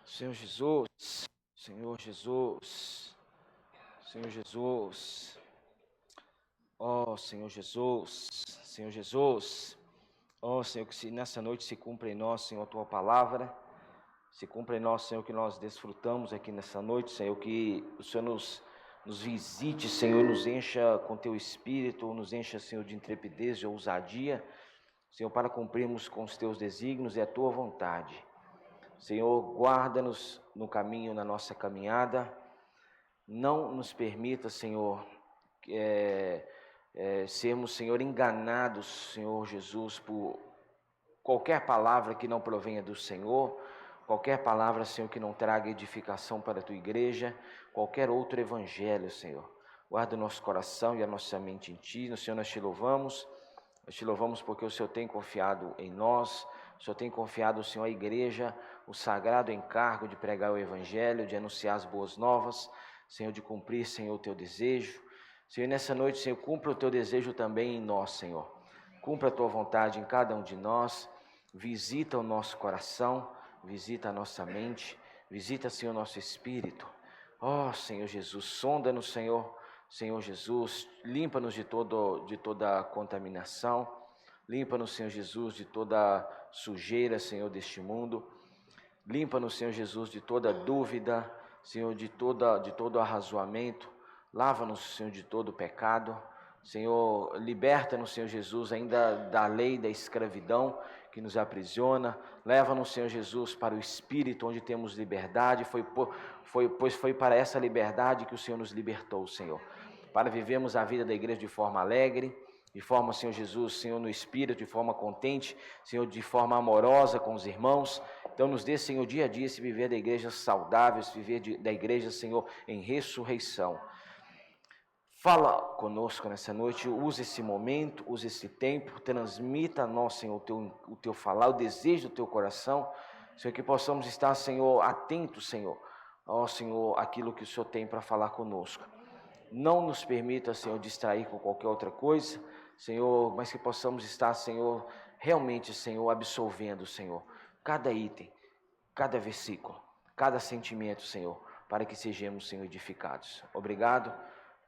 Senhor Jesus, Senhor Jesus, Senhor Jesus, ó Senhor Jesus, Senhor Jesus, ó Senhor, que nessa noite se cumpra em nós, Senhor, a Tua palavra, se cumpra em nós, Senhor, que nós desfrutamos aqui nessa noite, Senhor, que o Senhor nos visite, Senhor, nos encha com Teu Espírito, nos encha, Senhor, de intrepidez, de ousadia, Senhor, para cumprirmos com os Teus desígnios e a Tua vontade. Senhor, guarda-nos no caminho, na nossa caminhada, não nos permita, Senhor, sermos, Senhor, enganados, Senhor Jesus, por qualquer palavra que não provenha do Senhor, qualquer palavra, Senhor, que não traga edificação para a Tua igreja, qualquer outro evangelho, Senhor. Guarda o nosso coração e a nossa mente em Ti, Senhor, nós Te louvamos porque o Senhor tem confiado em nós, o Senhor tem confiado, Senhor, à igreja, o sagrado encargo de pregar o evangelho, de anunciar as boas novas, Senhor, de cumprir, Senhor, o Teu desejo. Senhor, nessa noite, Senhor, cumpra o Teu desejo também em nós, Senhor. Cumpra a Tua vontade em cada um de nós, visita o nosso coração, visita a nossa mente, visita, Senhor, o nosso espírito. Ó, Senhor Jesus, sonda-nos, Senhor, Senhor Jesus, limpa-nos de toda contaminação, limpa-nos, Senhor Jesus, de toda sujeira, Senhor, deste mundo, limpa-nos, Senhor Jesus, de toda dúvida, Senhor, de todo arrazoamento, lava-nos, Senhor, de todo pecado, Senhor, liberta-nos, Senhor Jesus, ainda da lei da escravidão que nos aprisiona, leva-nos, Senhor Jesus, para o Espírito, onde temos liberdade, pois foi para essa liberdade que o Senhor nos libertou, Senhor, para vivermos a vida da igreja de forma alegre, de forma, Senhor Jesus, Senhor, no Espírito, de forma contente, Senhor, de forma amorosa com os irmãos. Então nos dê, Senhor, dia a dia esse viver da igreja saudável, esse viver da igreja, Senhor, em ressurreição. Fala conosco nessa noite, use esse momento, use esse tempo, transmita a nós, Senhor, o teu falar, o desejo do Teu coração, Senhor, que possamos estar, Senhor, atentos, Senhor, ó Senhor, aquilo que o Senhor tem para falar conosco. Não nos permita, Senhor, distrair com qualquer outra coisa, Senhor, mas que possamos estar, Senhor, realmente, Senhor, absolvendo, Senhor, cada item, cada versículo, cada sentimento, Senhor, para que sejamos, Senhor, edificados. Obrigado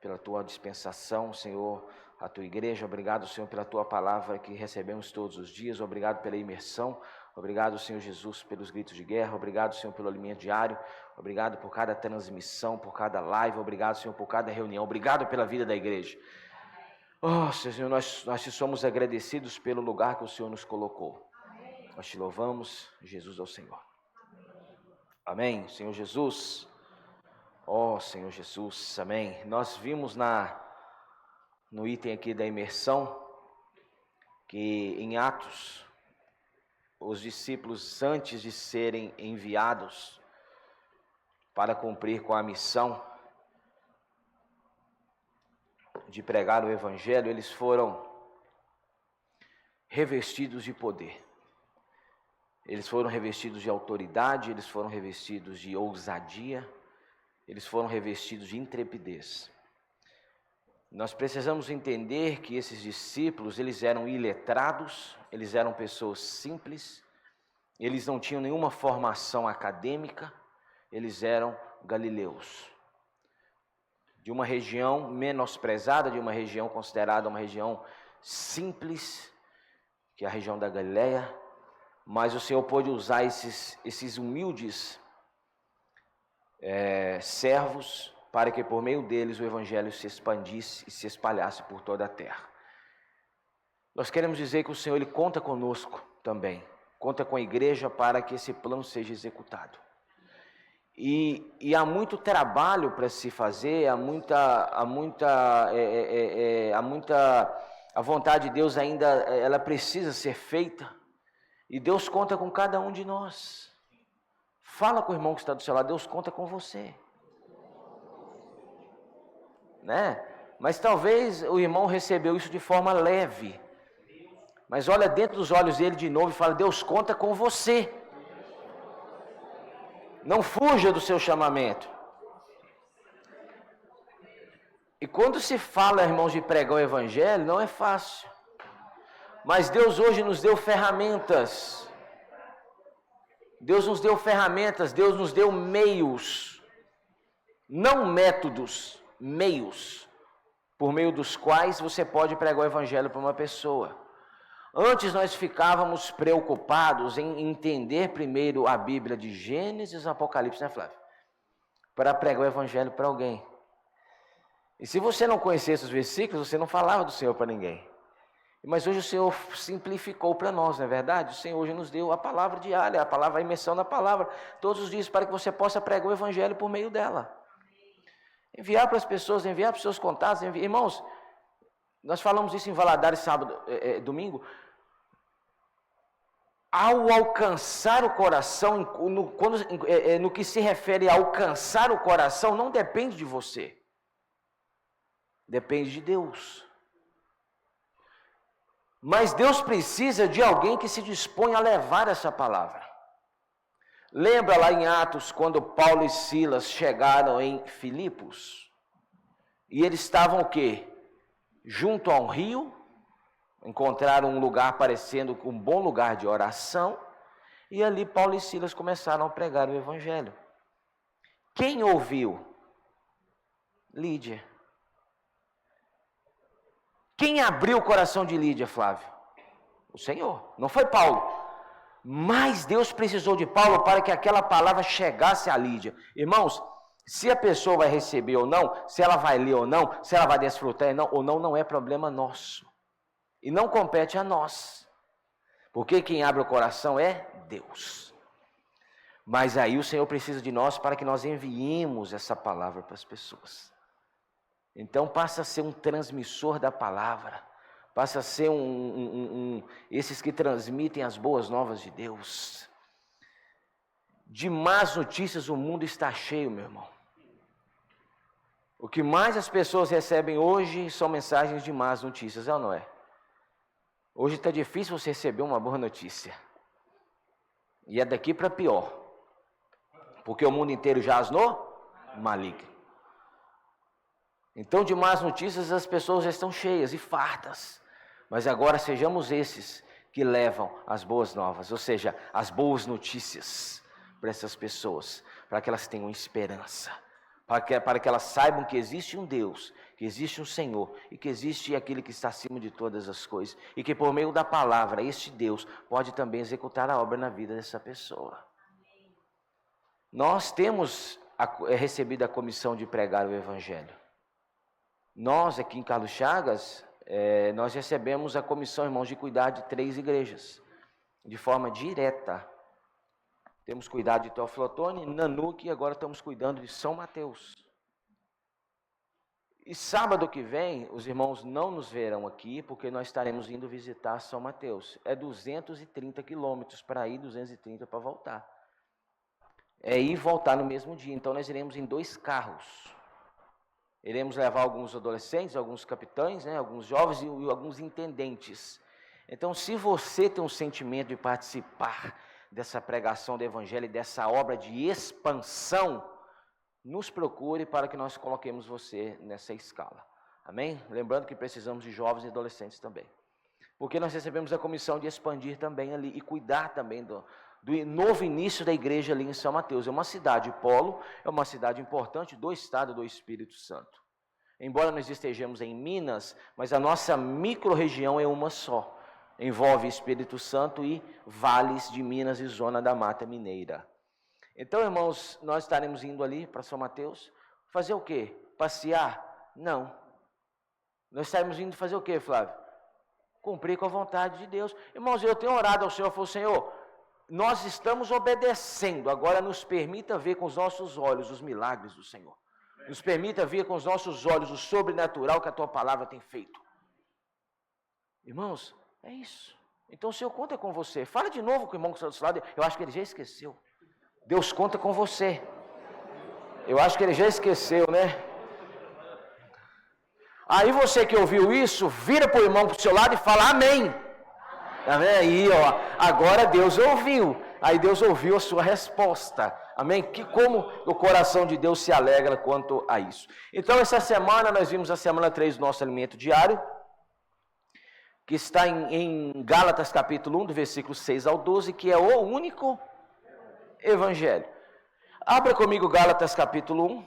pela Tua dispensação, Senhor, a Tua igreja. Obrigado, Senhor, pela Tua palavra que recebemos todos os dias. Obrigado pela imersão. Obrigado, Senhor Jesus, pelos gritos de guerra. Obrigado, Senhor, pelo alimento diário. Obrigado por cada transmissão, por cada live. Obrigado, Senhor, por cada reunião. Obrigado pela vida da igreja. Oh, Senhor, nós te somos agradecidos pelo lugar que o Senhor nos colocou. Nós Te louvamos. Jesus é o Senhor. Amém, Senhor Jesus. Ó Senhor Jesus, amém. Nós vimos no item aqui da imersão, que em Atos, os discípulos, antes de serem enviados para cumprir com a missão de pregar o Evangelho, eles foram revestidos de poder. Eles foram revestidos de autoridade, eles foram revestidos de ousadia, eles foram revestidos de intrepidez. Nós precisamos entender que esses discípulos, eles eram iletrados, eles eram pessoas simples, eles não tinham nenhuma formação acadêmica, eles eram galileus. De uma região menosprezada, de uma região considerada uma região simples, que é a região da Galileia, mas o Senhor pôde usar esses humildes servos, para que por meio deles o Evangelho se expandisse e se espalhasse por toda a terra. Nós queremos dizer que o Senhor, Ele conta conosco também, conta com a igreja para que esse plano seja executado. E há muito trabalho para se fazer, a vontade de Deus ainda, ela precisa ser feita, e Deus conta com cada um de nós. Fala com o irmão que está do seu lado, Deus conta com você. Né? Mas talvez o irmão recebeu isso de forma leve. Mas olha dentro dos olhos dele de novo e fala, Deus conta com você. Não fuja do seu chamamento. E quando se fala, irmãos, de pregar o Evangelho, não é fácil. Mas Deus hoje nos deu ferramentas Deus nos deu ferramentas, Deus nos deu meios, não métodos, meios, por meio dos quais você pode pregar o evangelho para uma pessoa. Antes nós ficávamos preocupados em entender primeiro a Bíblia de Gênesis, Apocalipse, né, Flávio? Para pregar o evangelho para alguém. E se você não conhecesse os versículos, você não falava do Senhor para ninguém. Mas hoje o Senhor simplificou para nós, não é verdade? O Senhor hoje nos deu a palavra diária, a imersão na palavra, todos os dias, para que você possa pregar o evangelho por meio dela. Enviar para as pessoas, enviar para os seus contatos, irmãos, nós falamos isso em Valadares sábado, domingo. Ao alcançar o coração, no que se refere a alcançar o coração, não depende de você. Depende de Deus. Mas Deus precisa de alguém que se dispõe a levar essa palavra. Lembra lá em Atos, quando Paulo e Silas chegaram em Filipos? E eles estavam o quê? Junto a um rio, encontraram um lugar parecendo um bom lugar de oração, e ali Paulo e Silas começaram a pregar o evangelho. Quem ouviu? Lídia. Quem abriu o coração de Lídia, Flávio? O Senhor, não foi Paulo. Mas Deus precisou de Paulo para que aquela palavra chegasse a Lídia. Irmãos, se a pessoa vai receber ou não, se ela vai ler ou não, se ela vai desfrutar ou não, não é problema nosso. E não compete a nós. Porque quem abre o coração é Deus. Mas aí o Senhor precisa de nós para que nós enviemos essa palavra para as pessoas. Então passa a ser um transmissor da palavra, passa a ser esses que transmitem as boas novas de Deus. De más notícias o mundo está cheio, meu irmão. O que mais as pessoas recebem hoje são mensagens de más notícias, é ou não é? Hoje está difícil você receber uma boa notícia. E é daqui para pior. Porque o mundo inteiro jaz no maligno. Então, de más notícias, as pessoas já estão cheias e fartas. Mas agora sejamos esses que levam as boas novas, ou seja, as boas notícias para essas pessoas, para que elas tenham esperança, para que elas saibam que existe um Deus, que existe um Senhor e que existe aquele que está acima de todas as coisas. E que por meio da palavra, este Deus pode também executar a obra na vida dessa pessoa. Nós temos recebido a comissão de pregar o Evangelho. Nós, aqui em Carlos Chagas, nós recebemos a comissão, irmãos, de cuidar de 3 igrejas, de forma direta. Temos cuidado de Teófilo Otoni, Nanuque, e agora estamos cuidando de São Mateus. E sábado que vem, os irmãos não nos verão aqui, porque nós estaremos indo visitar São Mateus. É 230 quilômetros para ir, 230 para voltar. É ir e voltar no mesmo dia, então nós iremos em 2 carros. Iremos levar alguns adolescentes, alguns capitães, né, alguns jovens e alguns intendentes. Então, se você tem um sentimento de participar dessa pregação do Evangelho e dessa obra de expansão, nos procure para que nós coloquemos você nessa escala. Amém? Lembrando que precisamos de jovens e adolescentes também. Porque nós recebemos a comissão de expandir também ali e cuidar também do novo início da igreja ali em São Mateus. É uma cidade polo, é uma cidade importante do estado do Espírito Santo. Embora nós estejamos em Minas, mas a nossa micro-região é uma só. Envolve Espírito Santo e vales de Minas e zona da Mata Mineira. Então, irmãos, nós estaremos indo ali para São Mateus. Fazer o quê? Passear? Não. Nós estaremos indo fazer o quê, Flávio? Cumprir com a vontade de Deus. Irmãos, eu tenho orado ao Senhor, falei, Senhor, nós estamos obedecendo, agora nos permita ver com os nossos olhos os milagres do Senhor. Nos permita ver com os nossos olhos o sobrenatural que a Tua palavra tem feito. Irmãos, é isso. Então o Senhor conta com você. Fala de novo com o irmão que está do seu lado, eu acho que ele já esqueceu. Deus conta com você. Eu acho que ele já esqueceu, né? Aí você que ouviu isso, vira para o irmão para o seu lado e fala amém. Aí, ó, agora Deus ouviu. Aí Deus ouviu a sua resposta. Amém? Que como o coração de Deus se alegra quanto a isso. Então, essa semana, nós vimos a semana 3 do nosso alimento diário, que está em Gálatas capítulo 1, do versículo 6 ao 12, que é o único evangelho. Abra comigo Gálatas capítulo 1,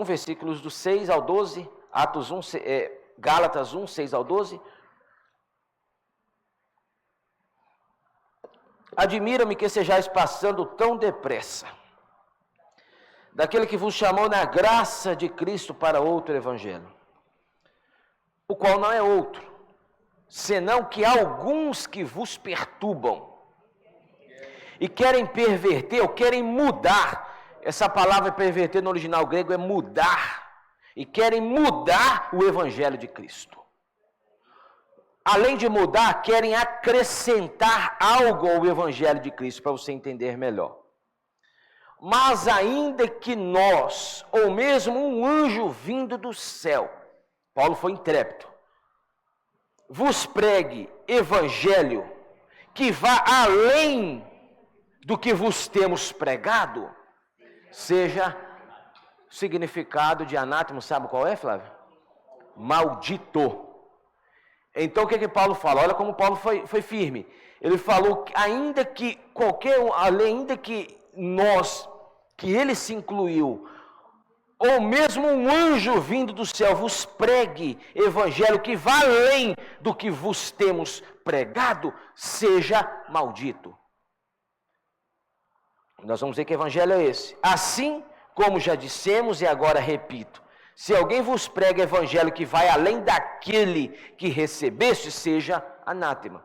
versículos do 6 ao 12, Gálatas 1, 6 ao 12. Admira-me que sejais passando tão depressa daquele que vos chamou na graça de Cristo para outro evangelho, o qual não é outro, senão que há alguns que vos perturbam e querem perverter ou querem mudar. Essa palavra perverter no original grego é mudar, e querem mudar o evangelho de Cristo. Além de mudar, querem acrescentar algo ao evangelho de Cristo, para você entender melhor. Mas ainda que nós, ou mesmo um anjo vindo do céu, Paulo foi intrépido, vos pregue evangelho que vá além do que vos temos pregado, seja o significado de anátema, sabe qual é, Flávio? Maldito. Então o que Paulo fala? Olha como Paulo foi firme. Ele falou que ainda que nós, que ele se incluiu, ou mesmo um anjo vindo do céu vos pregue evangelho que vá além do que vos temos pregado, seja maldito. Nós vamos ver que evangelho é esse. Assim como já dissemos e agora repito, se alguém vos prega evangelho que vai além daquele que recebeste, seja anátema.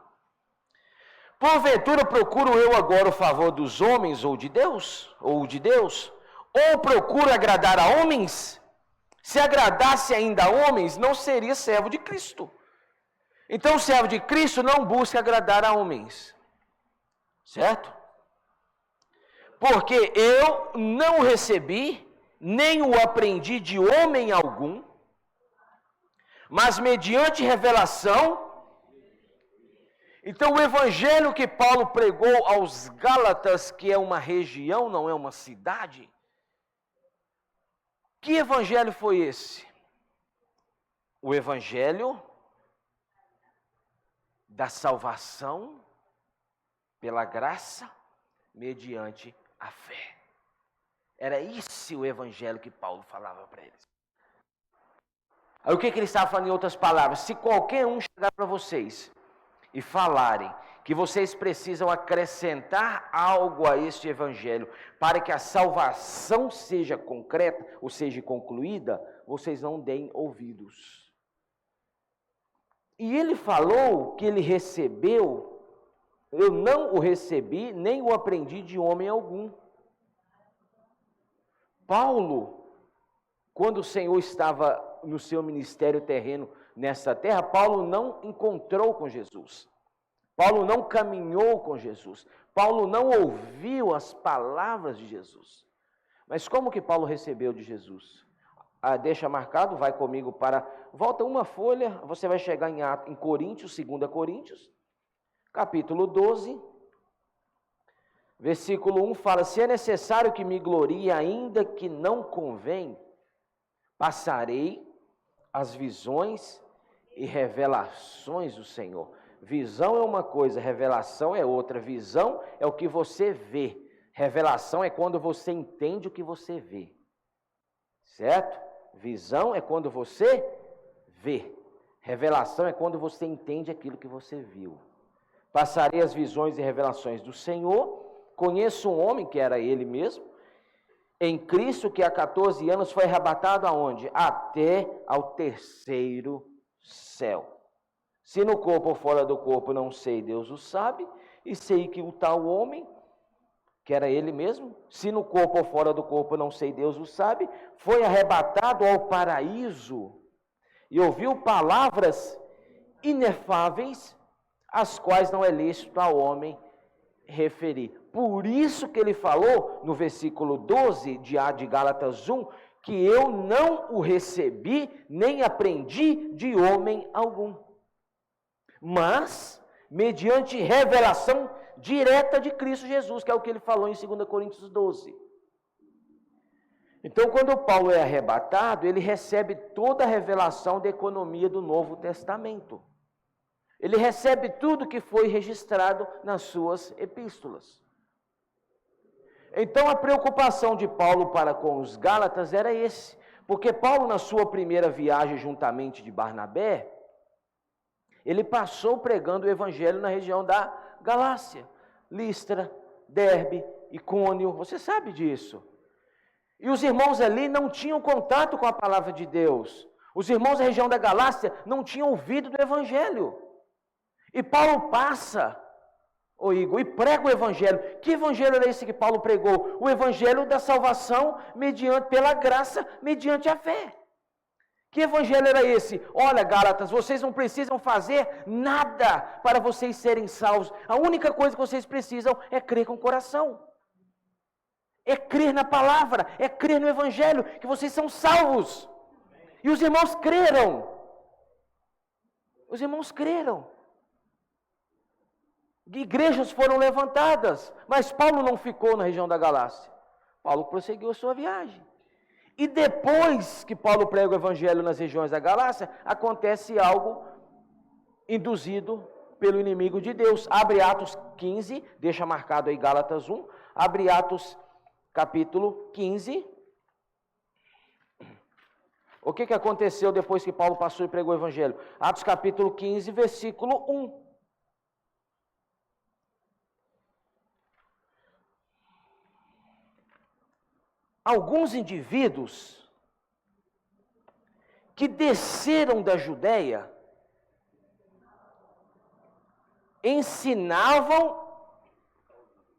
Porventura procuro eu agora o favor dos homens ou de Deus? Ou procuro agradar a homens? Se agradasse ainda a homens, não seria servo de Cristo. Então o servo de Cristo não busca agradar a homens. Certo? Porque eu não recebi, nem o aprendi de homem algum, mas mediante revelação. Então o evangelho que Paulo pregou aos Gálatas, que é uma região, não é uma cidade, que evangelho foi esse? O evangelho da salvação pela graça mediante a fé. Era esse o evangelho que Paulo falava para eles. Aí o que ele estava falando em outras palavras? Se qualquer um chegar para vocês e falarem que vocês precisam acrescentar algo a este evangelho para que a salvação seja concreta, ou seja, concluída, vocês não deem ouvidos. E ele falou que ele recebeu, eu não o recebi, nem o aprendi de homem algum. Paulo, quando o Senhor estava no seu ministério terreno nessa terra, Paulo não encontrou com Jesus. Paulo não caminhou com Jesus. Paulo não ouviu as palavras de Jesus. Mas como que Paulo recebeu de Jesus? Deixa marcado, vai comigo volta uma folha, você vai chegar em Coríntios, 2 Coríntios, capítulo 12, versículo 1 fala: se é necessário que me glorie, ainda que não convém, passarei as visões e revelações do Senhor. Visão é uma coisa, revelação é outra. Visão é o que você vê. Revelação é quando você entende o que você vê. Certo? Visão é quando você vê. Revelação é quando você entende aquilo que você viu. Passarei as visões e revelações do Senhor. Conheço um homem, que era ele mesmo, em Cristo, que há 14 anos foi arrebatado aonde? Até ao terceiro céu. Se no corpo ou fora do corpo, não sei, Deus o sabe. E sei que o tal homem, que era ele mesmo, se no corpo ou fora do corpo, não sei, Deus o sabe, foi arrebatado ao paraíso e ouviu palavras inefáveis, as quais não é lícito ao homem referir. Por isso que ele falou no versículo 12 de Gálatas 1, que eu não o recebi, nem aprendi de homem algum, mas mediante revelação direta de Cristo Jesus, que é o que ele falou em 2 Coríntios 12. Então, quando Paulo é arrebatado, ele recebe toda a revelação da economia do Novo Testamento. Ele recebe tudo que foi registrado nas suas epístolas. Então a preocupação de Paulo para com os Gálatas era esse, porque Paulo, na sua primeira viagem juntamente de Barnabé, ele passou pregando o evangelho na região da Galácia, Listra, Derbe, Icônio, você sabe disso. E os irmãos ali não tinham contato com a palavra de Deus. Os irmãos da região da Galácia não tinham ouvido do evangelho. E Paulo passa, Igor, e prega o evangelho. Que evangelho era esse que Paulo pregou? O evangelho da salvação pela graça, mediante a fé. Que evangelho era esse? Olha, Gálatas, vocês não precisam fazer nada para vocês serem salvos. A única coisa que vocês precisam é crer com o coração. É crer na palavra, é crer no evangelho, que vocês são salvos. E os irmãos creram. Os irmãos creram. Igrejas foram levantadas, mas Paulo não ficou na região da Galácia. Paulo prosseguiu a sua viagem. E depois que Paulo prega o evangelho nas regiões da Galácia, acontece algo induzido pelo inimigo de Deus. Abre Atos 15, deixa marcado aí Gálatas 1, abre Atos capítulo 15. O que aconteceu depois que Paulo passou e pregou o evangelho? Atos capítulo 15, versículo 1. Alguns indivíduos que desceram da Judéia ensinavam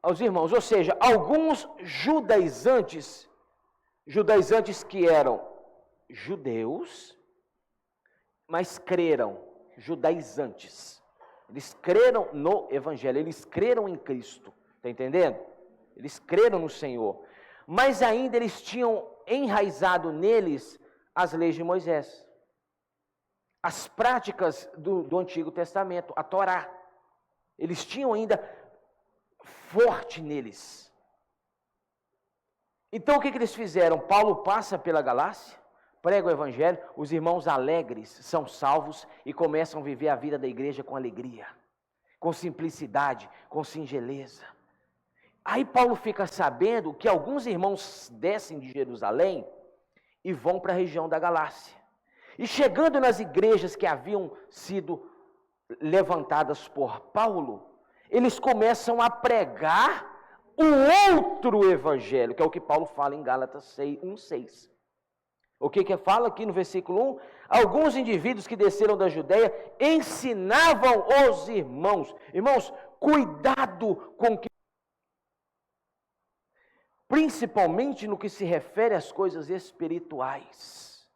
aos irmãos, ou seja, alguns judaizantes que eram judeus, mas creram, judaizantes. Eles creram no evangelho, eles creram em Cristo, está entendendo? Eles creram no Senhor. Mas ainda eles tinham enraizado neles as leis de Moisés, as práticas do Antigo Testamento, a Torá. Eles tinham ainda forte neles. Então o que eles fizeram? Paulo passa pela Galácia, prega o evangelho, os irmãos alegres são salvos e começam a viver a vida da igreja com alegria, com simplicidade, com singeleza. Aí Paulo fica sabendo que alguns irmãos descem de Jerusalém e vão para a região da Galácia. E chegando nas igrejas que haviam sido levantadas por Paulo, eles começam a pregar o outro evangelho, que é o que Paulo fala em Gálatas 1:6. O que fala aqui no versículo 1? Alguns indivíduos que desceram da Judéia ensinavam os irmãos. Irmãos, cuidado com o que... Principalmente no que se refere às coisas espirituais.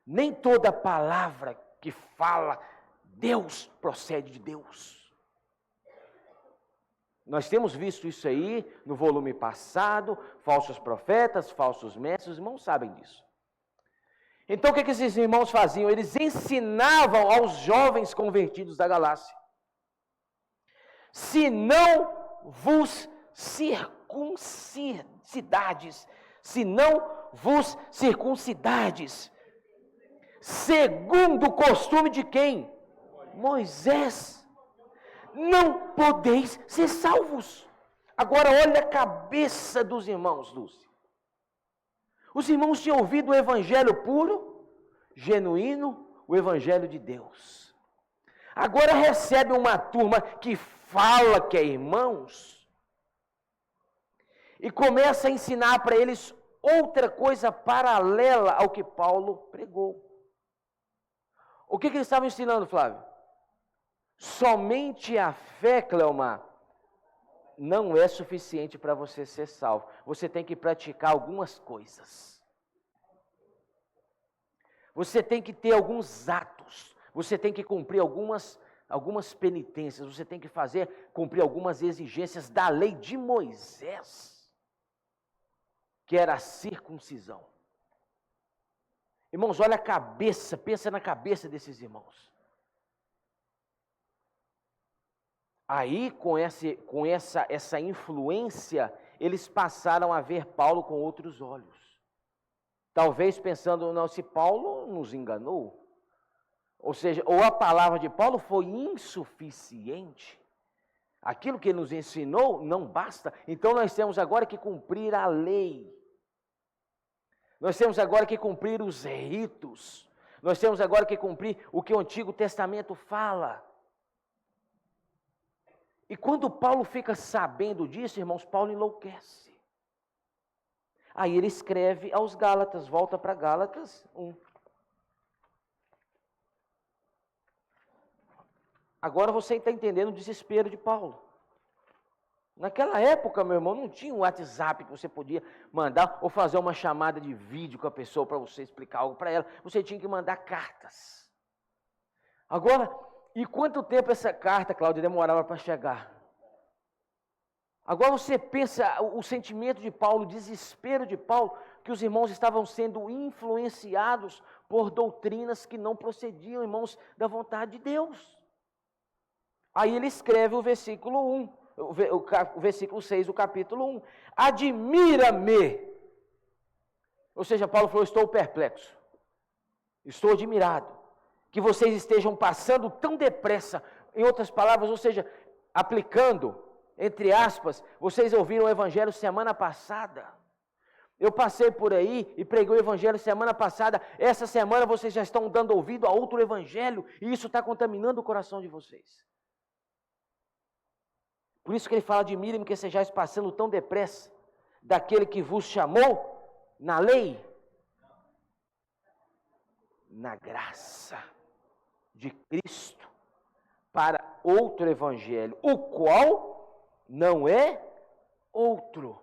Nem toda palavra que fala Deus procede de Deus. Nós temos visto isso aí no volume passado, falsos profetas, falsos mestres, os irmãos sabem disso. Então o que esses irmãos faziam? Eles ensinavam aos jovens convertidos da Galácia: se não vos circuncidades, segundo o costume de quem? Moisés, não podeis ser salvos. Agora olha a cabeça dos irmãos, Lúcia. Os irmãos tinham ouvido o evangelho puro, genuíno, o evangelho de Deus. Agora recebe uma turma que fala que é irmãos e começa a ensinar para eles outra coisa paralela ao que Paulo pregou. O que eles estavam ensinando, Flávio? Somente a fé, Cleomar, não é suficiente para você ser salvo. Você tem que praticar algumas coisas. Você tem que ter alguns atos. Você tem que cumprir algumas penitências. Você tem que cumprir algumas exigências da lei de Moisés, que era a circuncisão. Irmãos, olha a cabeça, pensa na cabeça desses irmãos. Aí, com essa influência, eles passaram a ver Paulo com outros olhos. Talvez pensando, não, se Paulo nos enganou, ou seja, ou a palavra de Paulo foi insuficiente, Aquilo que ele nos ensinou não basta. Então nós temos agora que cumprir a lei. Nós temos agora que cumprir os ritos. Nós temos agora que cumprir o que o Antigo Testamento fala. E quando Paulo fica sabendo disso, irmãos, Paulo enlouquece. Aí ele escreve aos Gálatas, volta para Gálatas 1. Agora você está entendendo o desespero de Paulo. Naquela época, meu irmão, não tinha um WhatsApp que você podia mandar ou fazer uma chamada de vídeo com a pessoa para você explicar algo para ela. Você tinha que mandar cartas. Agora, e quanto tempo essa carta, Cláudia, demorava para chegar? Agora você pensa o sentimento de Paulo, o desespero de Paulo, que os irmãos estavam sendo influenciados por doutrinas que não procediam, irmãos, da vontade de Deus. Aí ele escreve o versículo 1, o versículo 6 do capítulo 1. Admira-me. Ou seja, Paulo falou, estou perplexo, estou admirado, que vocês estejam passando tão depressa, em outras palavras, ou seja, aplicando, entre aspas, vocês ouviram o evangelho semana passada. Eu passei por aí e preguei o evangelho semana passada. Essa semana vocês já estão dando ouvido a outro evangelho e isso está contaminando o coração de vocês. Por isso que ele fala, admire-me que sejais passando tão depressa daquele que vos chamou na lei, na graça de Cristo, para outro evangelho, o qual não é outro,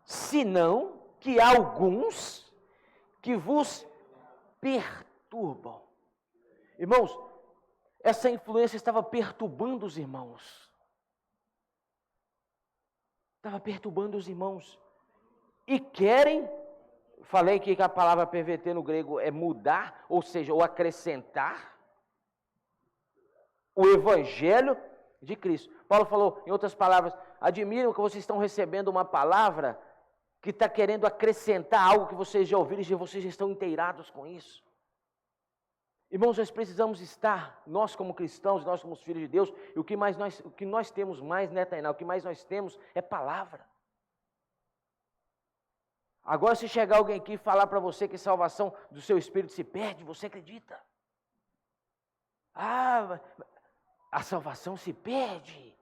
senão que há alguns que vos perturbam. Irmãos, essa influência estava perturbando os irmãos. Estava perturbando os irmãos. E querem, falei que a palavra perverter no grego é mudar, ou seja, ou acrescentar o evangelho de Cristo. Paulo falou, em outras palavras, admiram que vocês estão recebendo uma palavra que está querendo acrescentar algo que vocês já ouviram e vocês já estão inteirados com isso. Irmãos, nós precisamos estar, nós como cristãos, nós como filhos de Deus, e o que nós temos mais, né, Tainá? O que mais nós temos é palavra. Agora, se chegar alguém aqui e falar para você que a salvação do seu espírito se perde, você acredita? Ah, a salvação se perde,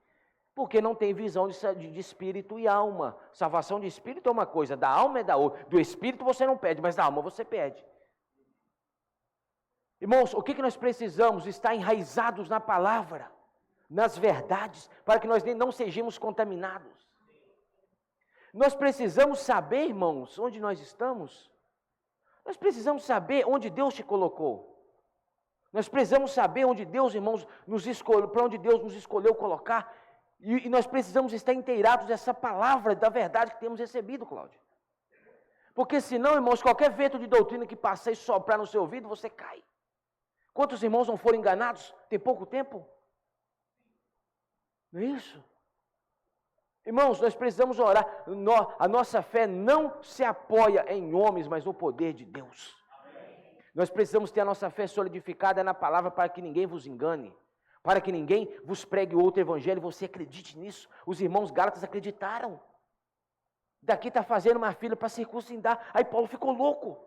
porque não tem visão de espírito e alma. Salvação de espírito é uma coisa, da alma é da outra. Do espírito você não perde, mas da alma você perde. Irmãos, o que nós precisamos? Estar enraizados na palavra, nas verdades, para que nós não sejamos contaminados. Nós precisamos saber, irmãos, onde nós estamos. Nós precisamos saber onde Deus te colocou. Nós precisamos saber onde Deus, irmãos, nos escolheu, para onde Deus nos escolheu colocar. E nós precisamos estar inteirados dessa palavra, da verdade que temos recebido, Cláudio. Porque senão, irmãos, qualquer vento de doutrina que passar e soprar no seu ouvido, você cai. Quantos irmãos não foram enganados? Tem pouco tempo? Não é isso? Irmãos, nós precisamos orar. A nossa fé não se apoia em homens, mas no poder de Deus. Nós precisamos ter a nossa fé solidificada na palavra para que ninguém vos engane. Para que ninguém vos pregue outro evangelho e você acredite nisso. Os irmãos Gálatas acreditaram. Daqui está fazendo uma filha para circuncidar. Aí Paulo ficou louco.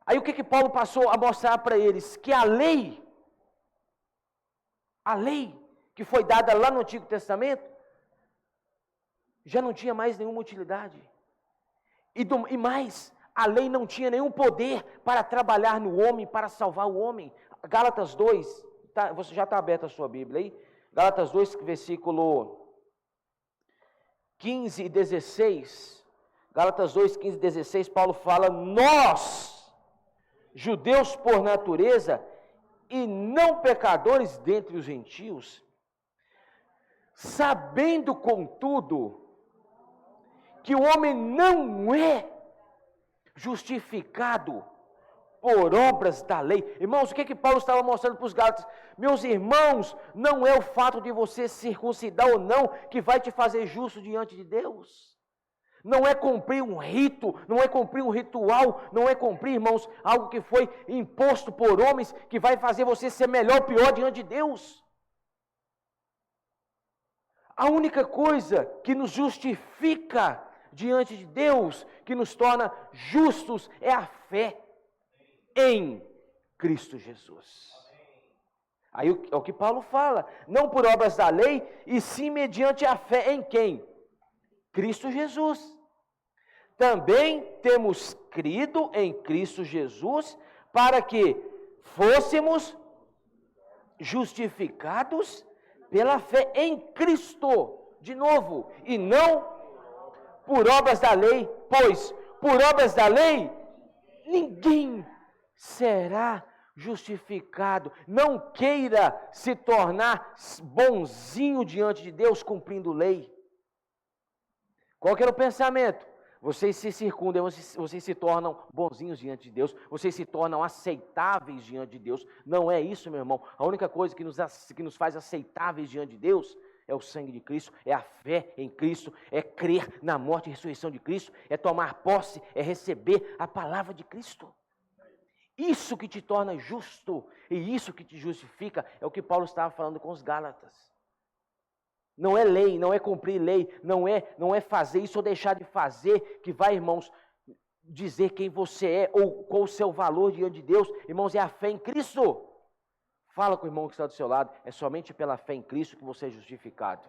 Aí o que Paulo passou a mostrar para eles? Que a lei que foi dada lá no Antigo Testamento, já não tinha mais nenhuma utilidade. E mais, a lei não tinha nenhum poder para trabalhar no homem, para salvar o homem. Gálatas 2, você já está aberta a sua Bíblia aí? Gálatas 2, versículo 15 e 16. Gálatas 2, 15 e 16, Paulo fala, nós, judeus por natureza, e não pecadores dentre os gentios, sabendo, contudo, que o homem não é justificado por obras da lei. Irmãos, o que Paulo estava mostrando para os Gálatas? Meus irmãos, não é o fato de você circuncidar ou não que vai te fazer justo diante de Deus. Não é cumprir um rito, não é cumprir um ritual, não é cumprir, irmãos, algo que foi imposto por homens que vai fazer você ser melhor ou pior diante de Deus. A única coisa que nos justifica diante de Deus, que nos torna justos, é a fé em Cristo Jesus. Aí é o que Paulo fala, não por obras da lei, e sim mediante a fé em quem? Cristo Jesus. Também temos crido em Cristo Jesus para que fôssemos justificados pela fé em Cristo, de novo, e não por obras da lei, pois por obras da lei ninguém será justificado. Não queira se tornar bonzinho diante de Deus cumprindo lei. Qual que era o pensamento? Vocês se circundam, vocês se tornam bonzinhos diante de Deus, vocês se tornam aceitáveis diante de Deus. Não é isso, meu irmão. A única coisa que nos faz aceitáveis diante de Deus é o sangue de Cristo, é a fé em Cristo, é crer na morte e ressurreição de Cristo, é tomar posse, é receber a palavra de Cristo. Isso que te torna justo e isso que te justifica é o que Paulo estava falando com os Gálatas. Não é lei, não é cumprir lei, não é fazer isso ou deixar de fazer que vai, irmãos, dizer quem você é ou qual o seu valor diante de Deus. Irmãos, é a fé em Cristo. Fala com o irmão que está do seu lado, é somente pela fé em Cristo que você é justificado.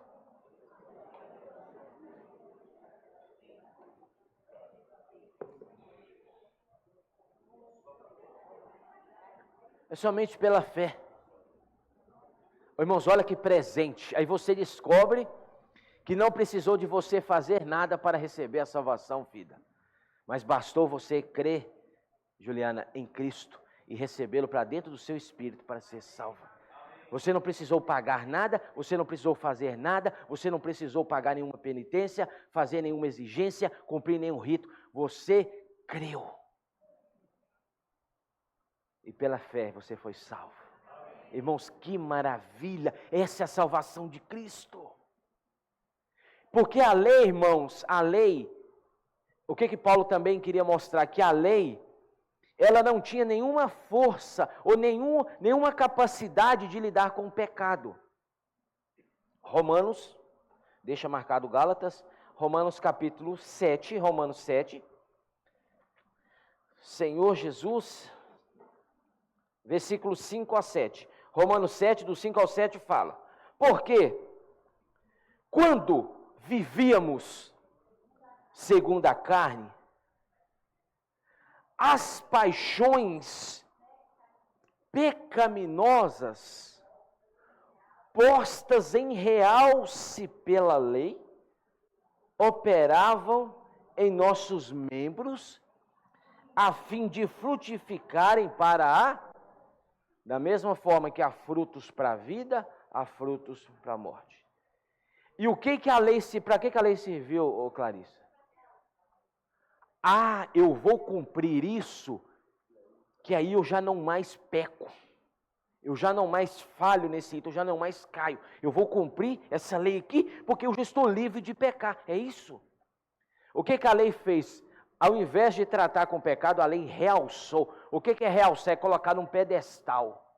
É somente pela fé. Irmãos, olha que presente. Aí você descobre que não precisou de você fazer nada para receber a salvação, filha. Mas bastou você crer, Juliana, em Cristo e recebê-lo para dentro do seu espírito para ser salva. Você não precisou pagar nada, você não precisou fazer nada, você não precisou pagar nenhuma penitência, fazer nenhuma exigência, cumprir nenhum rito. Você creu. E pela fé você foi salvo. Irmãos, que maravilha, essa é a salvação de Cristo. Porque a lei, irmãos, a lei, o que Paulo também queria mostrar? Que a lei, ela não tinha nenhuma força ou nenhuma capacidade de lidar com o pecado. Romanos, deixa marcado Gálatas, Romanos capítulo 7, Romanos 7, Senhor Jesus, versículos 5 a 7. Romanos 7, do 5 ao 7 fala: porque quando vivíamos segundo a carne, as paixões pecaminosas postas em realce pela lei operavam em nossos membros a fim de frutificarem para da mesma forma que há frutos para a vida, há frutos para a morte. E o que a lei para que a lei serviu, Clarissa? Eu vou cumprir isso, que aí eu já não mais peco. Eu já não mais falho nesse rito, eu já não mais caio. Eu vou cumprir essa lei aqui, porque eu já estou livre de pecar. É isso. O que a lei fez? Ao invés de tratar com o pecado, a lei realçou. O que é realçar? É colocar num pedestal.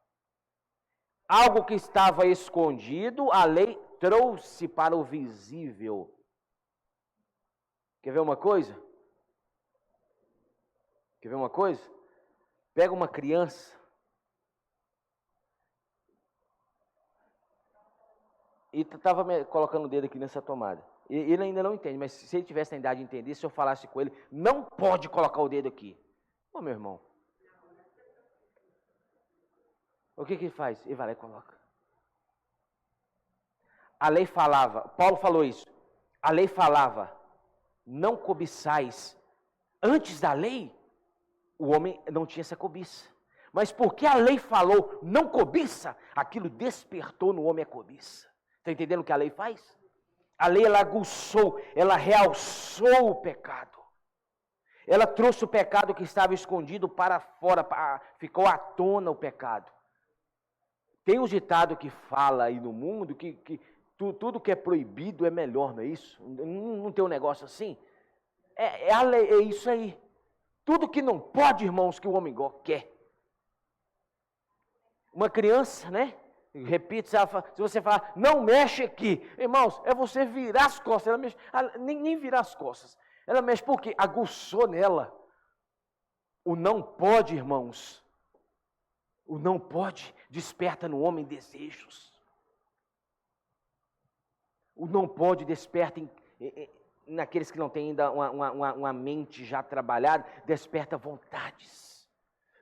Algo que estava escondido, a lei trouxe para o visível. Quer ver uma coisa? Quer ver uma coisa? Pega uma criança e estava colocando o dedo aqui nessa tomada. Ele ainda não entende, mas se ele tivesse a idade de entender, se eu falasse com ele, não pode colocar o dedo aqui. Ô, meu irmão. O que ele faz? Ele vai lá e coloca. A lei falava, Paulo falou isso, a lei falava, não cobiçais. Antes da lei, o homem não tinha essa cobiça. Mas porque a lei falou, não cobiça, aquilo despertou no homem a cobiça. Está entendendo o que a lei faz? A lei, ela aguçou, ela realçou o pecado. Ela trouxe o pecado que estava escondido para fora, ficou à tona o pecado. Tem um ditado que fala aí no mundo que tudo que é proibido é melhor, não é isso? Não tem um negócio assim? A lei, é isso aí. Tudo que não pode, irmãos, que o homem quer. Uma criança, né? Repito, se você falar, não mexe aqui. Irmãos, é você virar as costas. Ela mexe, nem virar as costas. Ela mexe porque aguçou nela. O não pode, irmãos. O não pode desperta no homem desejos. O não pode desperta naqueles que não têm ainda uma mente já trabalhada, desperta vontades.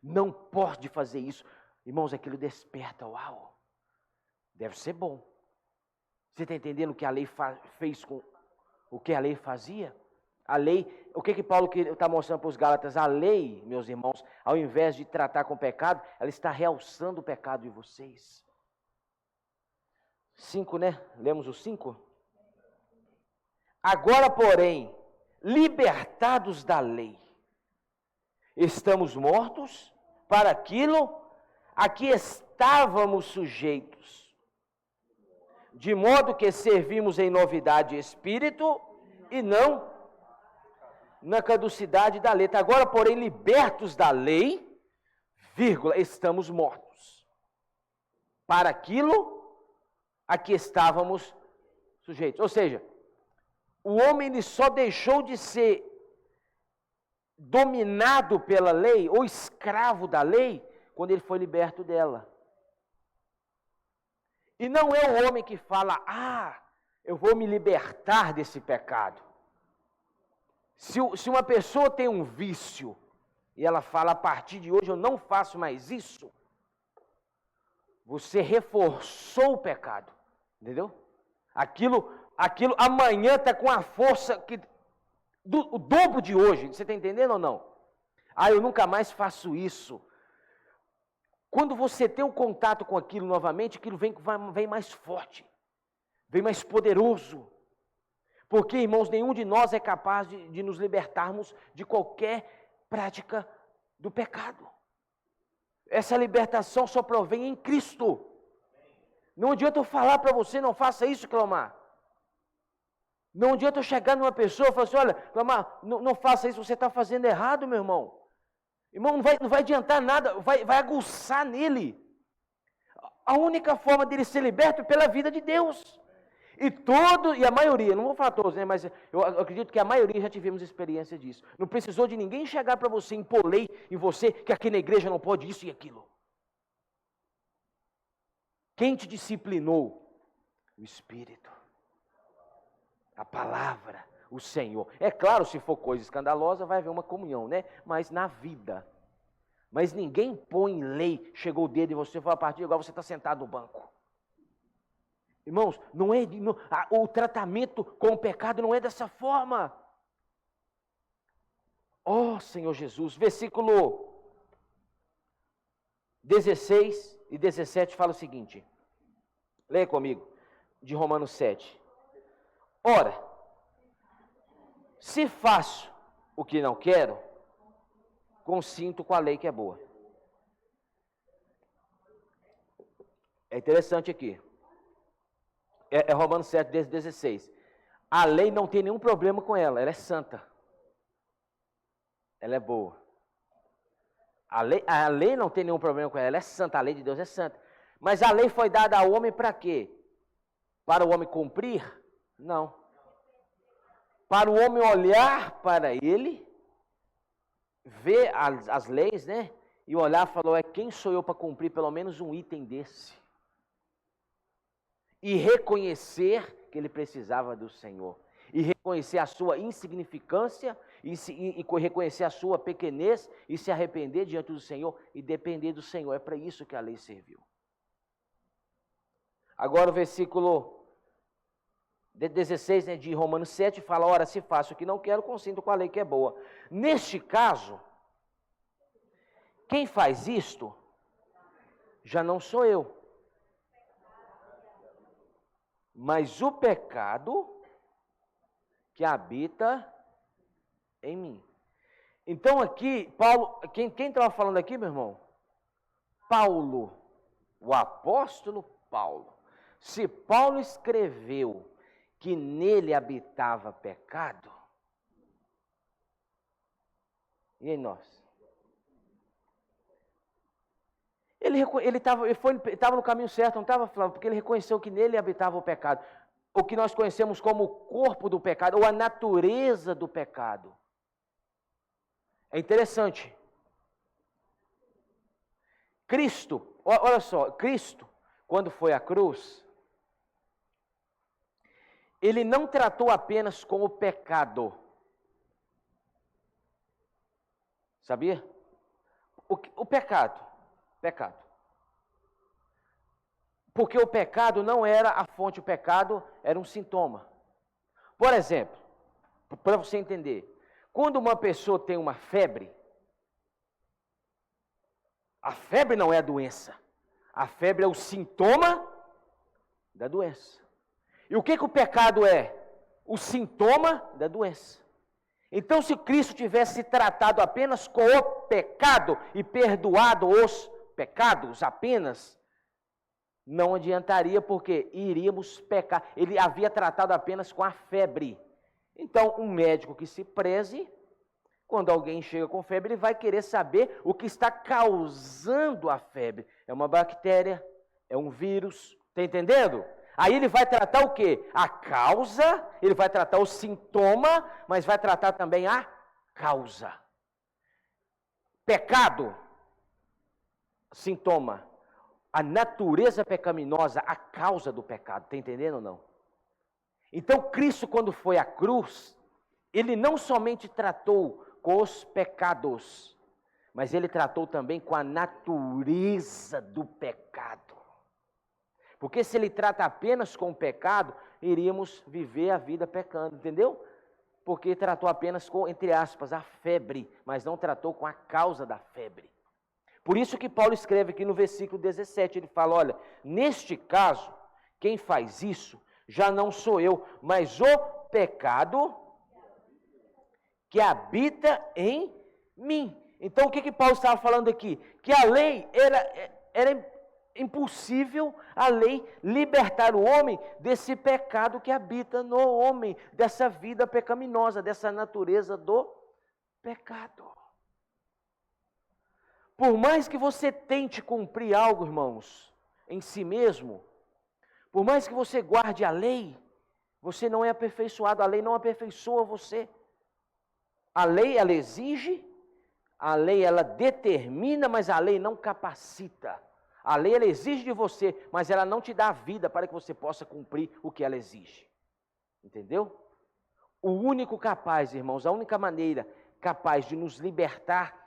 Não pode fazer isso. Irmãos, aquilo desperta, uau. Deve ser bom. Você está entendendo o que a lei fez com o que a lei fazia? A lei, o que Paulo está mostrando para os Gálatas? A lei, meus irmãos, ao invés de tratar com o pecado, ela está realçando o pecado de vocês. 5, né? Lemos o 5? Agora, porém, libertados da lei, estamos mortos para aquilo a que estávamos sujeitos, de modo que servimos em novidade de espírito e não na caducidade da letra. Agora, porém, libertos da lei, vírgula, estamos mortos para aquilo a que estávamos sujeitos. Ou seja, o homem ele só deixou de ser dominado pela lei ou escravo da lei quando ele foi liberto dela. E não é o homem que fala, eu vou me libertar desse pecado. Se uma pessoa tem um vício e ela fala, a partir de hoje eu não faço mais isso, você reforçou o pecado, entendeu? Aquilo amanhã está com a força o dobro de hoje, você está entendendo ou não? Eu nunca mais faço isso. Quando você tem um contato com aquilo novamente, aquilo vem mais forte, vem mais poderoso. Porque, irmãos, nenhum de nós é capaz de nos libertarmos de qualquer prática do pecado. Essa libertação só provém em Cristo. Não adianta eu falar para você, não faça isso, Cleomar. Não adianta eu chegar numa pessoa e falar assim, olha, Cleomar, não faça isso, você está fazendo errado, meu irmão. Irmão, não vai adiantar nada, vai aguçar nele. A única forma dele ser liberto é pela vida de Deus. E a maioria, não vou falar todos, né, mas eu acredito que a maioria já tivemos experiência disso. Não precisou de ninguém chegar para você, impor lei em você, que aqui na igreja não pode isso e aquilo. Quem te disciplinou? O Espírito. A palavra, o Senhor. É claro, se for coisa escandalosa, vai haver uma comunhão, né? Mas na vida. Mas ninguém põe lei, chegou o dedo e você foi a partir de agora você está sentado no banco. Irmãos, o tratamento com o pecado não é dessa forma. Senhor Jesus, versículo 16 e 17 fala o seguinte. Leia comigo, de Romanos 7. Ora, se faço o que não quero, consinto com a lei que é boa. É interessante aqui. É Romanos 7, 16. A lei não tem nenhum problema com ela é santa. Ela é boa. A lei não tem nenhum problema com ela é santa, a lei de Deus é santa. Mas a lei foi dada ao homem para quê? Para o homem cumprir? Não. Para o homem olhar para ele, ver as leis, né? E olhar e falar, quem sou eu para cumprir pelo menos um item desse? E reconhecer que ele precisava do Senhor. E reconhecer a sua insignificância, e reconhecer a sua pequenez, e se arrepender diante do Senhor, e depender do Senhor. É para isso que a lei serviu. Agora o versículo 16, né, de Romanos 7, fala, ora, se faço o que não quero, consinto com a lei que é boa. Neste caso, quem faz isto, já não sou eu, mas o pecado que habita em mim. Então aqui, Paulo, quem estava falando aqui, meu irmão? Paulo, o apóstolo Paulo. Se Paulo escreveu que nele habitava pecado, e em nós? ele estava no caminho certo, não estava, Flávio? Porque ele reconheceu que nele habitava o pecado. O que nós conhecemos como o corpo do pecado, ou a natureza do pecado. É interessante. Cristo, olha só, Cristo, quando foi à cruz, ele não tratou apenas com o pecado. Sabia? O pecado. Porque o pecado não era a fonte, o pecado era um sintoma. Por exemplo, para você entender, quando uma pessoa tem uma febre, a febre não é a doença. A febre é o sintoma da doença. E o que o pecado é? O sintoma da doença. Então, se Cristo tivesse tratado apenas com o pecado e perdoado os pecados apenas, não adiantaria, porque iríamos pecar. Ele havia tratado apenas com a febre. Então, um médico que se preze, quando alguém chega com febre, ele vai querer saber o que está causando a febre. É uma bactéria, é um vírus, está entendendo? Aí ele vai tratar o quê? A causa, ele vai tratar o sintoma, mas vai tratar também a causa. Pecado, sintoma. A natureza pecaminosa, a causa do pecado. Está entendendo ou não? Então, Cristo, quando foi à cruz, ele não somente tratou com os pecados, mas ele tratou também com a natureza do pecado. Porque se ele trata apenas com o pecado, iríamos viver a vida pecando, entendeu? Porque tratou apenas com, entre aspas, a febre, mas não tratou com a causa da febre. Por isso que Paulo escreve aqui no versículo 17, ele fala, olha, neste caso, quem faz isso já não sou eu, mas o pecado que habita em mim. Então o que Paulo estava falando aqui? Que a lei era impossível a lei libertar o homem desse pecado que habita no homem, dessa vida pecaminosa, dessa natureza do pecado. Por mais que você tente cumprir algo, irmãos, em si mesmo, por mais que você guarde a lei, você não é aperfeiçoado, a lei não aperfeiçoa você. A lei, ela exige, a lei, ela determina, mas a lei não capacita. A lei, ela exige de você, mas ela não te dá a vida para que você possa cumprir o que ela exige. Entendeu? O único capaz, irmãos, a única maneira capaz de nos libertar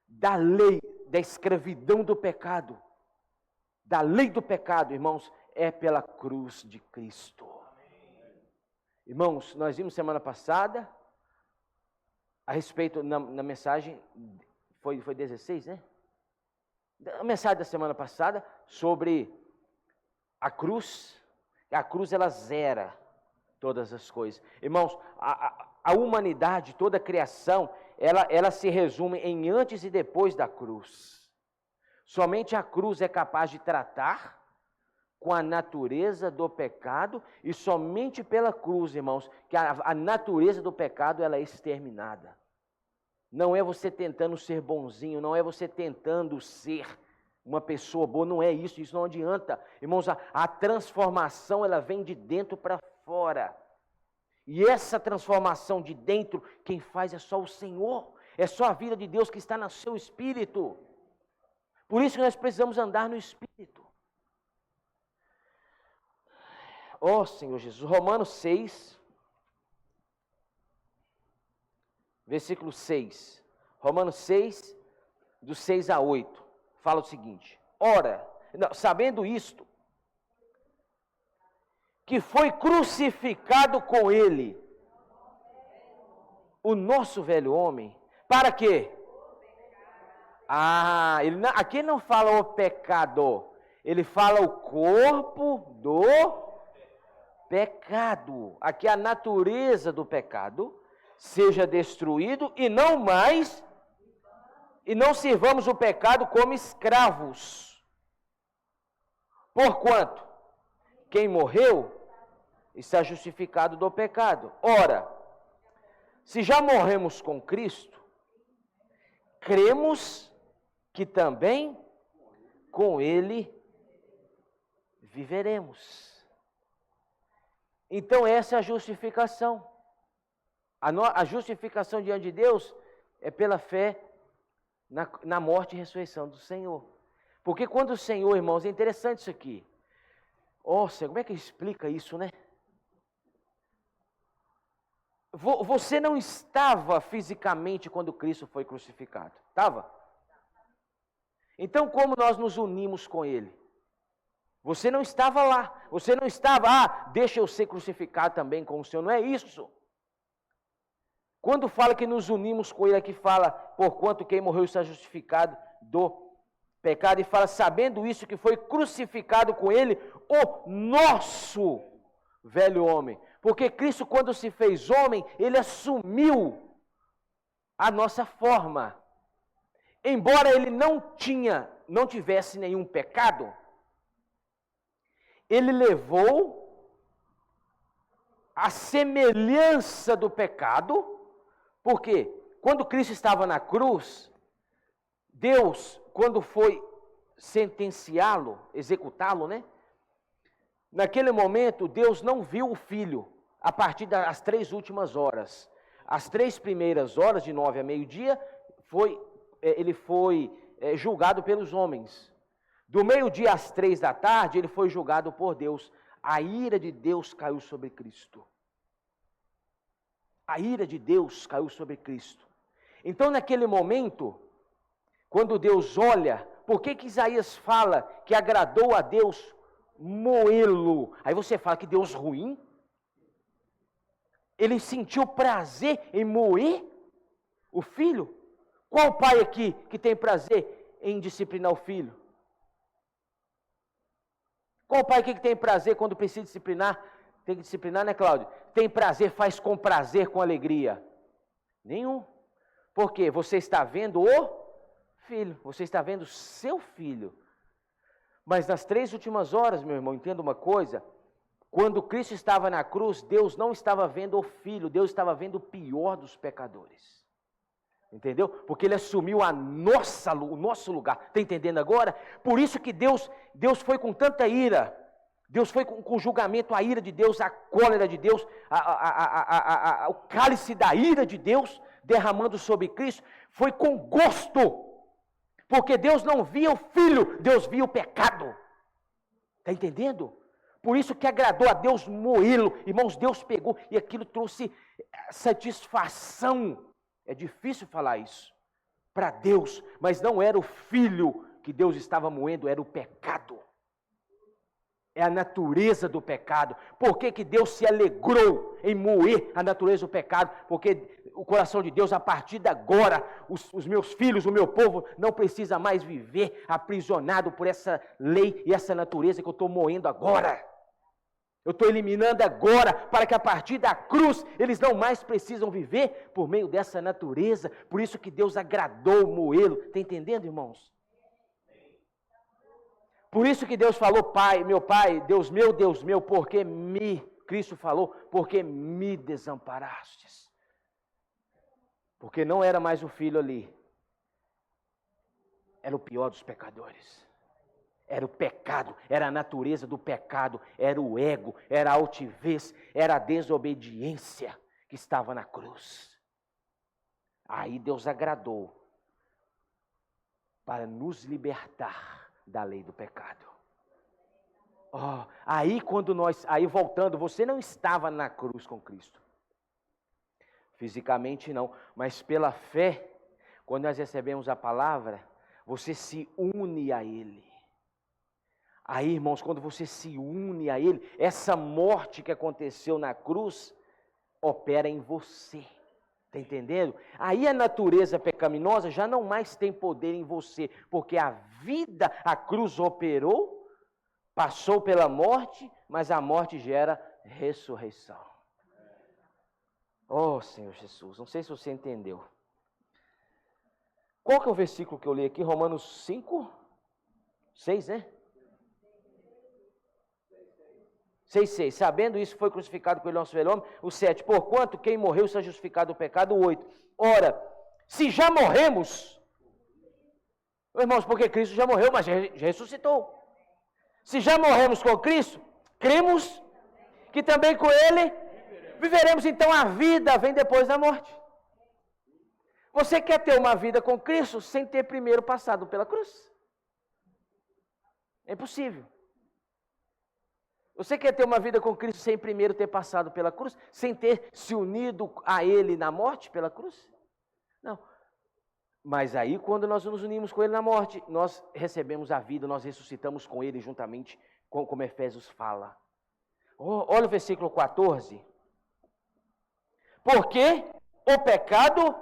da lei, da escravidão do pecado, da lei do pecado, irmãos, é pela cruz de Cristo. Irmãos, nós vimos semana passada, a respeito, na mensagem, foi 16, né? A mensagem da semana passada sobre a cruz ela zera todas as coisas. Irmãos, a humanidade, toda a criação, ela se resume em antes e depois da cruz. Somente a cruz é capaz de tratar com a natureza do pecado, e somente pela cruz, irmãos, que a natureza do pecado ela é exterminada. Não é você tentando ser bonzinho, não é você tentando ser uma pessoa boa, não é isso, isso não adianta. Irmãos, a transformação ela vem de dentro para fora. E essa transformação de dentro, quem faz é só o Senhor, é só a vida de Deus que está no seu espírito. Por isso que nós precisamos andar no espírito. Ó Senhor Jesus, Romanos 6, versículo 6. Romanos 6, do 6 a 8, fala o seguinte: ora, sabendo isto, que foi crucificado com ele o nosso velho homem, para quê? Aqui não fala o pecado, ele fala o corpo do pecado. Aqui a natureza do pecado seja destruído e não mais, e não sirvamos o pecado como escravos. Porquanto, quem morreu está justificado do pecado. Ora, se já morremos com Cristo, cremos que também com Ele viveremos. Então essa é a justificação. A justificação diante de Deus é pela fé na morte e ressurreição do Senhor. Porque quando o Senhor, irmãos, é interessante isso aqui. Nossa, como é que explica isso, né? Você não estava fisicamente quando Cristo foi crucificado, estava? Então como nós nos unimos com Ele? Você não estava lá, você não estava, deixa eu ser crucificado também com o Senhor, não é isso. Quando fala que nos unimos com Ele, aqui fala, porquanto quem morreu está justificado do pecado, e fala, sabendo isso, que foi crucificado com Ele o nosso velho homem. Porque Cristo, quando se fez homem, Ele assumiu a nossa forma. Embora Ele não tivesse nenhum pecado, Ele levou a semelhança do pecado. Porque quando Cristo estava na cruz, Deus, quando foi sentenciá-lo, executá-lo, né? Naquele momento, Deus não viu o Filho a partir das 3 últimas horas. As 3 primeiras horas, de 9 a meio-dia, ele foi julgado pelos homens. Do meio-dia às 3 da tarde, ele foi julgado por Deus. A ira de Deus caiu sobre Cristo. A ira de Deus caiu sobre Cristo. Então, naquele momento, quando Deus olha, por que Isaías fala que agradou a Deus moê-lo? Aí você fala que Deus ruim? Ele sentiu prazer em moer o filho? Qual pai aqui que tem prazer em disciplinar o filho? Qual pai aqui que tem prazer quando precisa disciplinar? Tem que disciplinar, né, Cláudio? Tem prazer, faz com prazer, com alegria? Nenhum. Por quê? Você está vendo o filho, você está vendo o seu filho. Mas nas 3 últimas horas, meu irmão, entenda uma coisa, quando Cristo estava na cruz, Deus não estava vendo o filho, Deus estava vendo o pior dos pecadores. Entendeu? Porque Ele assumiu o nosso lugar. Está entendendo agora? Por isso que Deus foi com tanta ira. Deus foi com o julgamento, a ira de Deus, a cólera de Deus, o cálice da ira de Deus derramando sobre Cristo, foi com gosto, porque Deus não via o filho, Deus via o pecado. Está entendendo? Por isso que agradou a Deus moê-lo. Irmãos, Deus pegou e aquilo trouxe satisfação. É difícil falar isso para Deus, mas não era o filho que Deus estava moendo, era o pecado. É a natureza do pecado. Por que Deus se alegrou em moer a natureza do pecado? Porque o coração de Deus, a partir de agora, os meus filhos, o meu povo, não precisa mais viver aprisionado por essa lei e essa natureza que eu estou moendo agora. Eu estou eliminando agora, para que a partir da cruz, eles não mais precisam viver por meio dessa natureza. Por isso que Deus agradou moê-lo. Está entendendo, irmãos? Por isso que Deus falou, Pai, Deus meu, porque Cristo falou, porque me desamparastes. Porque não era mais o filho ali. Era o pior dos pecadores. Era o pecado, era a natureza do pecado, era o ego, era a altivez, era a desobediência que estava na cruz. Aí Deus agradou para nos libertar da lei do pecado. Aí voltando, você não estava na cruz com Cristo. Fisicamente não, mas pela fé, quando nós recebemos a palavra, você se une a Ele. Aí, irmãos, quando você se une a Ele, essa morte que aconteceu na cruz, opera em você. Está entendendo? Aí a natureza pecaminosa já não mais tem poder em você, porque a cruz operou, passou pela morte, mas a morte gera ressurreição. Oh, Senhor Jesus, não sei se você entendeu. Qual que é o versículo que eu li aqui? Romanos 5, 6, né? 6,6. Sabendo isso, foi crucificado pelo nosso velho homem. O 7. Porquanto quem morreu está justificado do pecado. O 8. Ora, se já morremos, Irmãos, porque Cristo já morreu, mas já ressuscitou. Se já morremos com Cristo, cremos que também com Ele viveremos. Então a vida vem depois da morte. Você quer ter uma vida com Cristo sem ter primeiro passado pela cruz? É impossível. Você quer ter uma vida com Cristo sem primeiro ter passado pela cruz? Sem ter se unido a Ele na morte pela cruz? Não. Mas aí, quando nós nos unimos com Ele na morte, nós recebemos a vida, nós ressuscitamos com Ele juntamente, como Efésios fala. Olha o versículo 14. Porque o pecado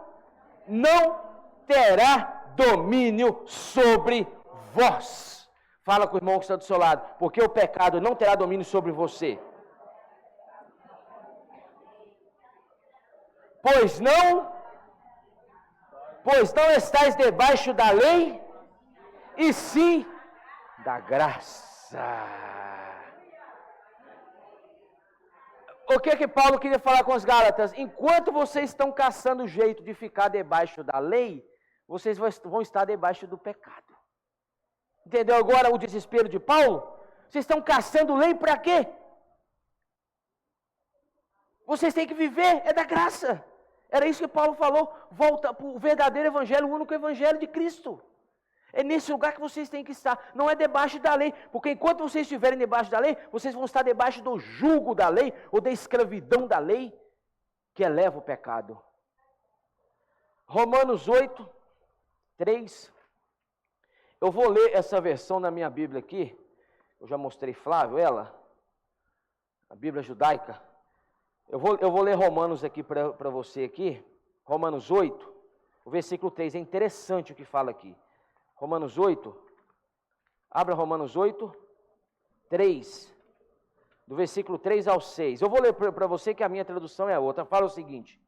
não terá domínio sobre vós. Fala com o irmão que está do seu lado. Porque o pecado não terá domínio sobre você. Pois não estáis debaixo da lei, e sim da graça. O que Paulo queria falar com os Gálatas? Enquanto vocês estão caçando o jeito de ficar debaixo da lei, vocês vão estar debaixo do pecado. Entendeu agora o desespero de Paulo? Vocês estão caçando lei para quê? Vocês têm que viver, é da graça. Era isso que Paulo falou. Volta para o verdadeiro evangelho, o único evangelho de Cristo. É nesse lugar que vocês têm que estar. Não é debaixo da lei. Porque enquanto vocês estiverem debaixo da lei, vocês vão estar debaixo do jugo da lei, ou da escravidão da lei, que eleva o pecado. Romanos 8, 3. Eu vou ler essa versão na minha Bíblia aqui. Eu já mostrei, Flávio, ela. A Bíblia judaica. Eu vou ler Romanos aqui para você aqui. Romanos 8, o versículo 3. É interessante o que fala aqui. Romanos 8. Abra Romanos 8, 3. Do versículo 3 ao 6. Eu vou ler para você que a minha tradução é outra. Fala o seguinte.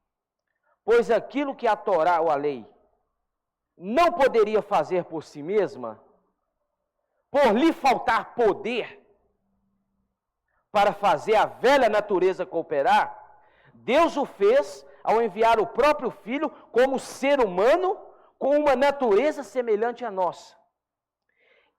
Pois aquilo que a Torá ou a lei não poderia fazer por si mesma, por lhe faltar poder para fazer a velha natureza cooperar, Deus o fez ao enviar o próprio Filho como ser humano com uma natureza semelhante à nossa.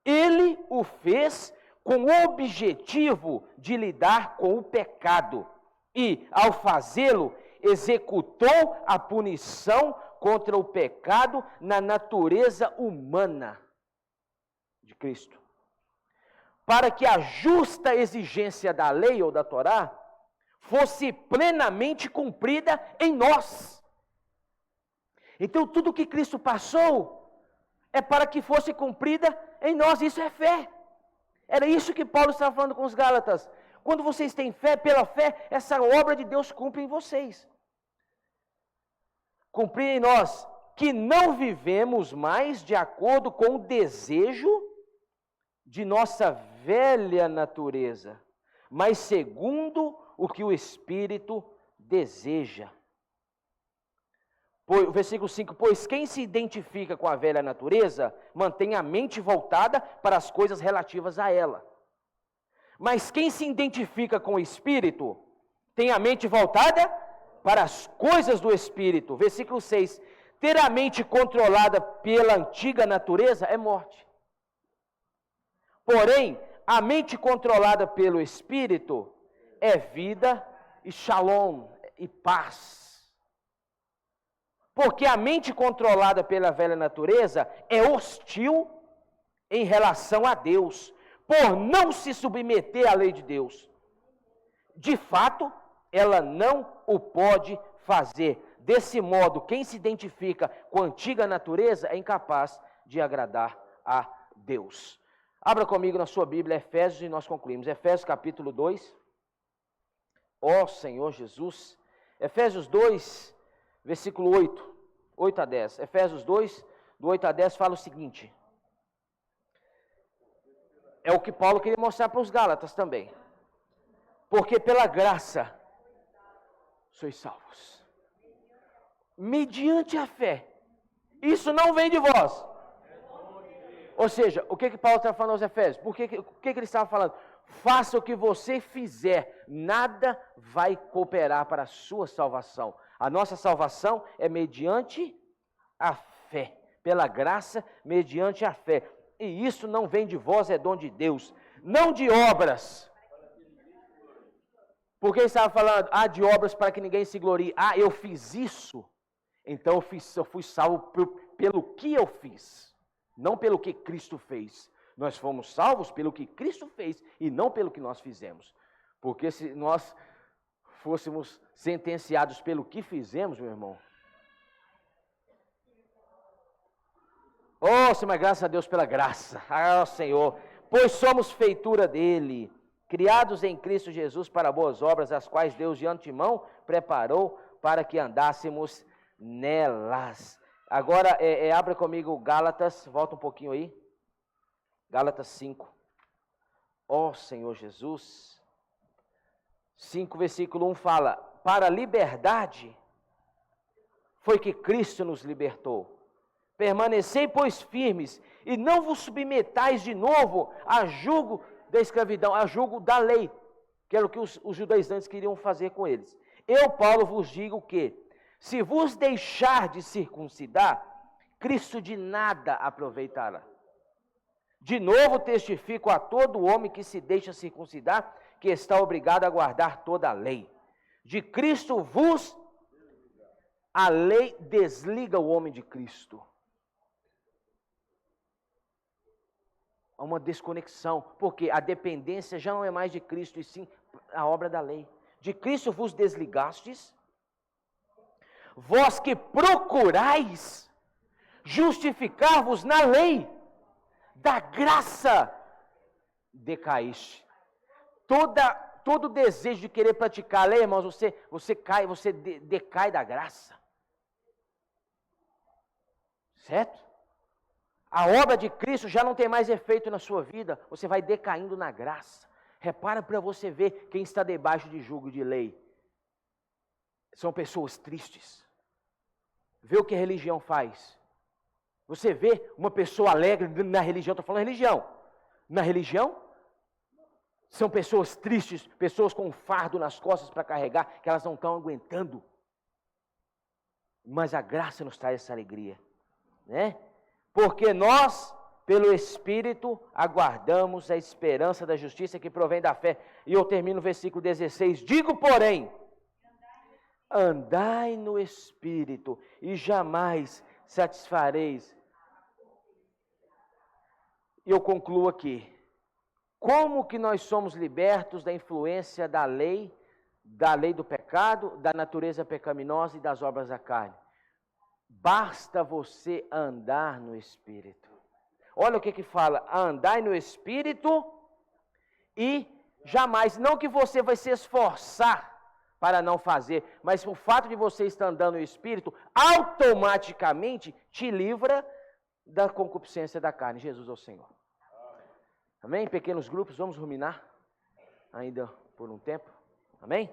Ele o fez com o objetivo de lidar com o pecado e, ao fazê-lo, executou a punição contra o pecado na natureza humana de Cristo. Para que a justa exigência da lei ou da Torá fosse plenamente cumprida em nós. Então tudo que Cristo passou é para que fosse cumprida em nós. Isso é fé. Era isso que Paulo estava falando com os Gálatas. Quando vocês têm fé, pela fé, essa obra de Deus cumpre em vocês. Cumprir em nós, que não vivemos mais de acordo com o desejo de nossa velha natureza, mas segundo o que o Espírito deseja. Versículo 5, pois quem se identifica com a velha natureza, mantém a mente voltada para as coisas relativas a ela. Mas quem se identifica com o Espírito, tem a mente voltada para as coisas do Espírito. Versículo 6, ter a mente controlada pela antiga natureza é morte. Porém, a mente controlada pelo Espírito é vida e shalom, e paz. Porque a mente controlada pela velha natureza é hostil em relação a Deus, por não se submeter à lei de Deus. De fato, ela não o pode fazer. Desse modo, quem se identifica com a antiga natureza é incapaz de agradar a Deus. Abra comigo na sua Bíblia, Efésios, e nós concluímos. Efésios capítulo 2. Ó Senhor Jesus. Efésios 2, versículo 8 a 10. Efésios 2, do 8 a 10, fala o seguinte. É o que Paulo queria mostrar para os Gálatas também. Porque pela graça sois salvos, mediante a fé. Isso não vem de vós. Ou seja, o que Paulo está falando aos Efésios? O que ele estava falando? Faça o que você fizer, nada vai cooperar para a sua salvação. A nossa salvação é mediante a fé. pela graça, mediante a fé. E isso não vem de vós, é dom de Deus, não de obras. Porque ele estava falando, de obras para que ninguém se glorie. Eu fiz isso, então eu fui salvo pelo que eu fiz, não pelo que Cristo fez. Nós fomos salvos pelo que Cristo fez e não pelo que nós fizemos. Porque se nós fôssemos sentenciados pelo que fizemos, meu irmão. Mas graças a Deus pela graça. Senhor. Pois somos feitura dele, criados em Cristo Jesus para boas obras, as quais Deus de antemão preparou para que andássemos nelas. Agora, abra comigo Gálatas, volta um pouquinho aí. Gálatas 5. Senhor Jesus. 5, versículo 1 fala, para a liberdade foi que Cristo nos libertou. Permanecei, pois, firmes, e não vos submetais de novo a jugo da escravidão, a jugo da lei, que era o que os judaizantes queriam fazer com eles. Eu, Paulo, vos digo que, se vos deixar de circuncidar, Cristo de nada aproveitará. De novo testifico a todo homem que se deixa circuncidar, que está obrigado a guardar toda a lei. De Cristo vos, a lei desliga o homem de Cristo. Há uma desconexão, porque a dependência já não é mais de Cristo, e sim a obra da lei. De Cristo vos desligastes, vós que procurais justificar-vos na lei, da graça decaíste. Todo desejo de querer praticar a lei, irmãos, você decai da graça. Certo? A obra de Cristo já não tem mais efeito na sua vida, você vai decaindo na graça. Repara para você ver quem está debaixo de jugo de lei. São pessoas tristes. Vê o que a religião faz. Você vê uma pessoa alegre na religião, estou falando religião. Na religião, são pessoas tristes, pessoas com um fardo nas costas para carregar, que elas não estão aguentando. Mas a graça nos traz essa alegria, né? Porque nós, pelo Espírito, aguardamos a esperança da justiça que provém da fé. E eu termino o versículo 16. Digo, porém, andai no Espírito e jamais satisfareis. E eu concluo aqui. Como que nós somos libertos da influência da lei do pecado, da natureza pecaminosa e das obras da carne? Basta você andar no Espírito. Olha o que fala, andai no Espírito e jamais, não que você vai se esforçar para não fazer, mas o fato de você estar andando no Espírito, automaticamente te livra da concupiscência da carne. Jesus é o Senhor. Amém? Em pequenos grupos, vamos ruminar ainda por um tempo. Amém?